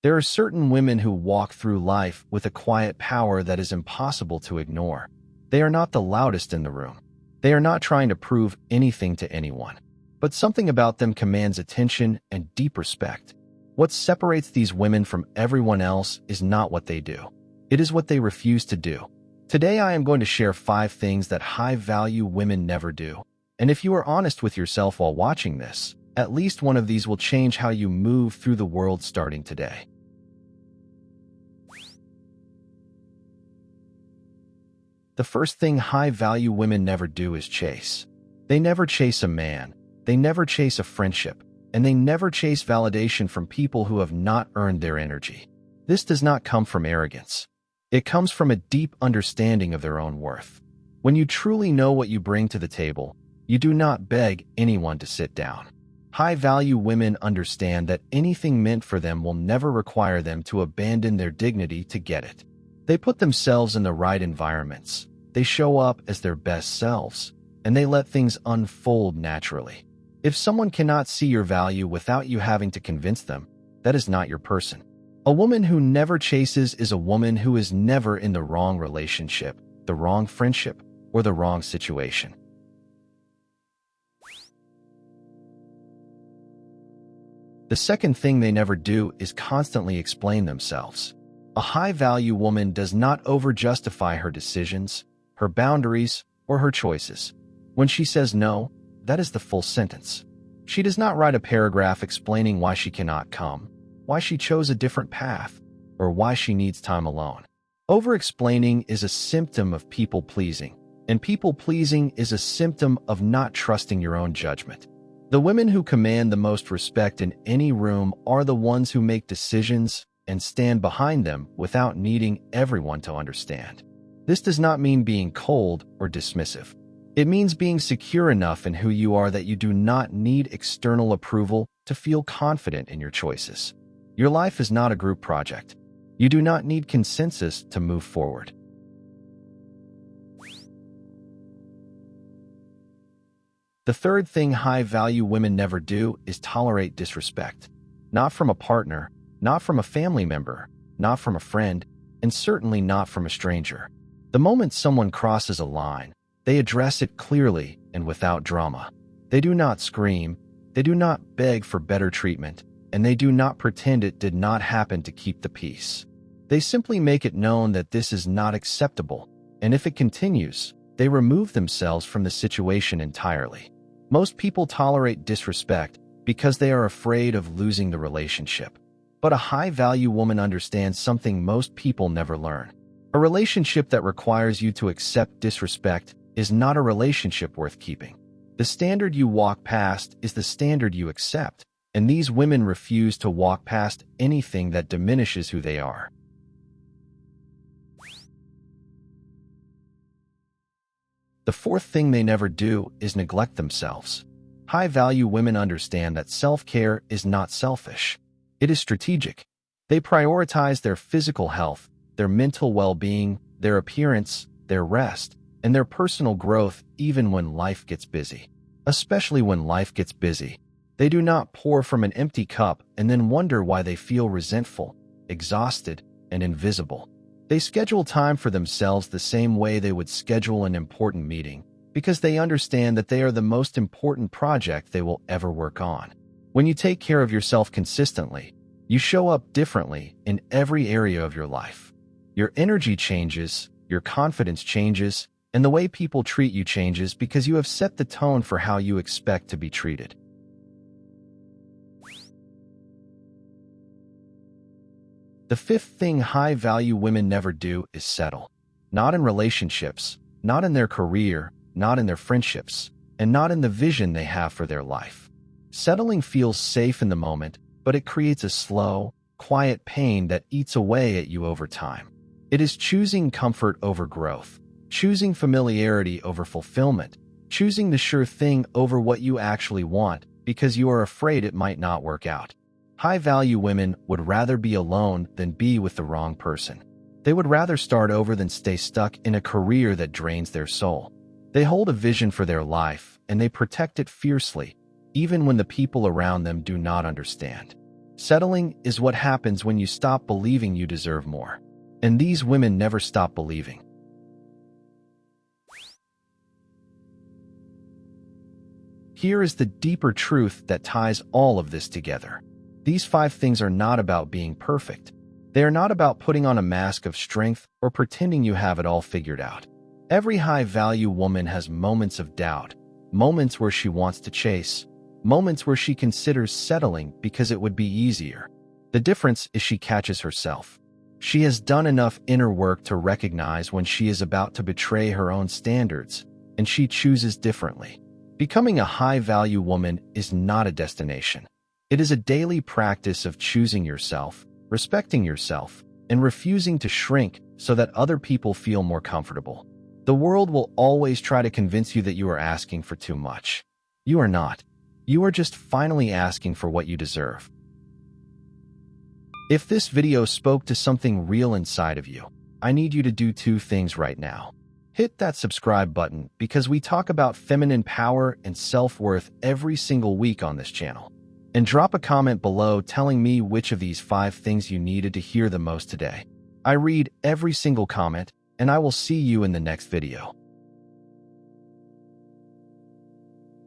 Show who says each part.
Speaker 1: There are certain women who walk through life with a quiet power that is impossible to ignore. They are not the loudest in the room. They are not trying to prove anything to anyone. But something about them commands attention and deep respect. What separates these women from everyone else is not what they do. It is what they refuse to do. Today I am going to share 5 things that high-value women never do. And if you are honest with yourself while watching this, at least one of these will change how you move through the world starting today. The first thing high-value women never do is chase. They never chase a man. They never chase a friendship. And they never chase validation from people who have not earned their energy. This does not come from arrogance. It comes from a deep understanding of their own worth. When you truly know what you bring to the table, you do not beg anyone to sit down. High-value women understand that anything meant for them will never require them to abandon their dignity to get it. They put themselves in the right environments. They show up as their best selves, and they let things unfold naturally. If someone cannot see your value without you having to convince them, that is not your person. A woman who never chases is a woman who is never in the wrong relationship, the wrong friendship, or the wrong situation. The second thing they never do is constantly explain themselves. A high-value woman does not over-justify her decisions, her boundaries, or her choices. When she says no, that is the full sentence. She does not write a paragraph explaining why she cannot come, why she chose a different path, or why she needs time alone. Over-explaining is a symptom of people-pleasing, and people-pleasing is a symptom of not trusting your own judgment. The women who command the most respect in any room are the ones who make decisions and stand behind them without needing everyone to understand. This does not mean being cold or dismissive. It means being secure enough in who you are that you do not need external approval to feel confident in your choices. Your life is not a group project. You do not need consensus to move forward. The third thing high-value women never do is tolerate disrespect. Not from a partner, not from a family member, not from a friend, and certainly not from a stranger. The moment someone crosses a line, they address it clearly and without drama. They do not scream, they do not beg for better treatment, and they do not pretend it did not happen to keep the peace. They simply make it known that this is not acceptable, and if it continues, they remove themselves from the situation entirely. Most people tolerate disrespect because they are afraid of losing the relationship. But a high-value woman understands something most people never learn. A relationship that requires you to accept disrespect is not a relationship worth keeping. The standard you walk past is the standard you accept, and these women refuse to walk past anything that diminishes who they are. The fourth thing they never do is neglect themselves. High-value women understand that self-care is not selfish. It is strategic. They prioritize their physical health, their mental well-being, their appearance, their rest, and their personal growth even when life gets busy. Especially when life gets busy. They do not pour from an empty cup and then wonder why they feel resentful, exhausted, and invisible. They schedule time for themselves the same way they would schedule an important meeting, because they understand that they are the most important project they will ever work on. When you take care of yourself consistently, you show up differently in every area of your life. Your energy changes, your confidence changes, and the way people treat you changes because you have set the tone for how you expect to be treated. The fifth thing high-value women never do is settle. Not in relationships, not in their career, not in their friendships, and not in the vision they have for their life. Settling feels safe in the moment, but it creates a slow, quiet pain that eats away at you over time. It is choosing comfort over growth, choosing familiarity over fulfillment, choosing the sure thing over what you actually want because you are afraid it might not work out. High-value women would rather be alone than be with the wrong person. They would rather start over than stay stuck in a career that drains their soul. They hold a vision for their life, and they protect it fiercely, even when the people around them do not understand. Settling is what happens when you stop believing you deserve more. And these women never stop believing. Here is the deeper truth that ties all of this together. These 5 things are not about being perfect. They are not about putting on a mask of strength or pretending you have it all figured out. Every high-value woman has moments of doubt, moments where she wants to chase, moments where she considers settling because it would be easier. The difference is she catches herself. She has done enough inner work to recognize when she is about to betray her own standards, and she chooses differently. Becoming a high-value woman is not a destination. It is a daily practice of choosing yourself, respecting yourself, and refusing to shrink so that other people feel more comfortable. The world will always try to convince you that you are asking for too much. You are not. You are just finally asking for what you deserve. If this video spoke to something real inside of you, I need you to do 2 things right now. Hit that subscribe button because we talk about feminine power and self-worth every single week on this channel. And drop a comment below telling me which of these 5 things you needed to hear the most today. I read every single comment, and I will see you in the next video.